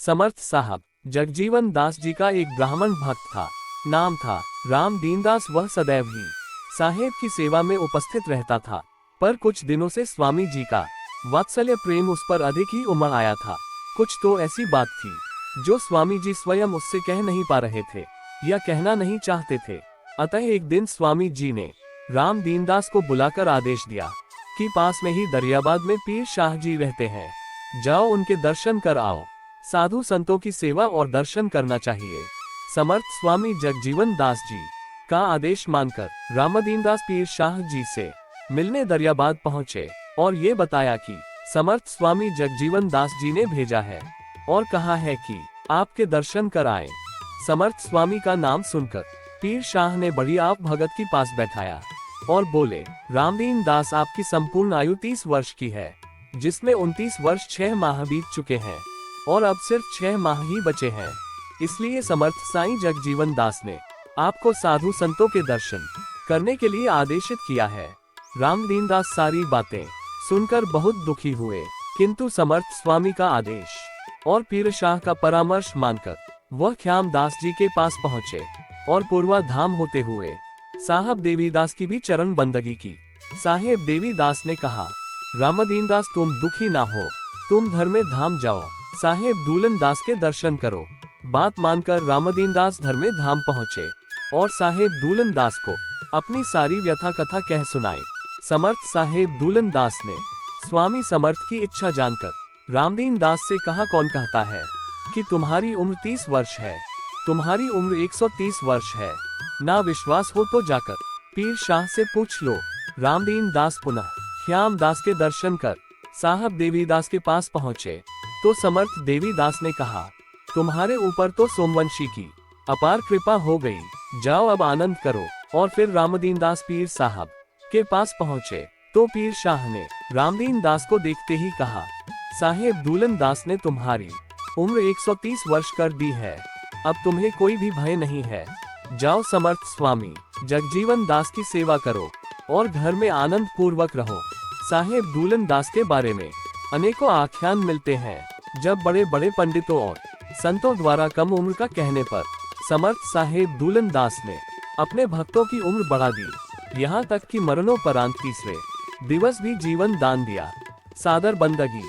समर्थ साहब जगजीवन दास जी का एक ब्राह्मण भक्त था। नाम था राम दीनदास। वह सदैव ही साहेब की सेवा में उपस्थित रहता था, पर कुछ दिनों से स्वामी जी का वात्सल्य प्रेम उस पर अधिक ही उमड़ आया था। कुछ तो ऐसी बात थी जो स्वामी जी स्वयं उससे कह नहीं पा रहे थे या कहना नहीं चाहते थे। अतः एक दिन स्वामी जी ने राम दीनदास को बुलाकर आदेश दिया कि पास में ही दरियाबाद में पीर शाह जी रहते हैं, जाओ उनके दर्शन कर आओ। साधु संतों की सेवा और दर्शन करना चाहिए। समर्थ स्वामी जगजीवन दास जी का आदेश मानकर रामदीनदास पीर शाह जी से मिलने दरियाबाद पहुंचे और ये बताया कि समर्थ स्वामी जगजीवन दास जी ने भेजा है और कहा है कि आपके दर्शन कर आए। समर्थ स्वामी का नाम सुनकर पीर शाह ने बड़ी आप भगत के पास बैठाया और बोले, रामदीन दास आपकी संपूर्ण आयु 30 वर्ष की है, जिसमें 29 वर्ष 6 माह बीत चुके हैं और अब सिर्फ 6 माह ही बचे हैं। इसलिए समर्थ साईं जगजीवन दास ने आपको साधु संतों के दर्शन करने के लिए आदेशित किया है। रामदीन दास सारी बातें सुनकर बहुत दुखी हुए, किंतु समर्थ स्वामी का आदेश और पीर शाह का परामर्श मानकर वह ख्याम दास जी के पास पहुँचे और पूर्वाधाम होते हुए साहब देवीदास की भी चरण बंदगी की। साहेब देवीदास ने कहा, रामदीन दास तुम दुखी ना हो, तुम धर्मे धाम जाओ, साहेब दूलन दास के दर्शन करो। बात मानकर रामदीन दास धर्मे धाम पहुँचे और साहेब दूलन दास को अपनी सारी व्यथा कथा कह सुनाई। समर्थ साहेब दूलन दास ने स्वामी समर्थ की इच्छा जानकर रामदीन दास से कहा, कौन कहता है कि तुम्हारी उम्र 30 वर्ष है, तुम्हारी उम्र 130 वर्ष है। ना विश्वास हो तो जाकर पीर शाह से पूछ लो। रामदीन दास पुनः ख्याम दास के दर्शन कर साहब देवीदास के पास पहुँचे तो समर्थ देवीदास ने कहा, तुम्हारे ऊपर तो सोमवंशी की अपार कृपा हो गई, जाओ अब आनंद करो। और फिर रामदीन दास पीर साहब के पास पहुँचे तो पीर शाह ने रामदीन दास को देखते ही कहा, साहेब दूलन दास ने तुम्हारी उम्र 130 वर्ष कर दी है, अब तुम्हें कोई भी भय नहीं है, जाओ समर्थ स्वामी जगजीवन दास की सेवा करो और घर में आनंद पूर्वक रहो। साहेब दूलन दास के बारे में अनेकों आख्यान मिलते हैं, जब बड़े बड़े पंडितों और संतों द्वारा कम उम्र का कहने पर समर्थ साहेब दूलन दास ने अपने भक्तों की उम्र बढ़ा दी, यहाँ तक कि मरणोपरांत तीसरे दिवस भी जीवन दान दिया। सादर बंदगी।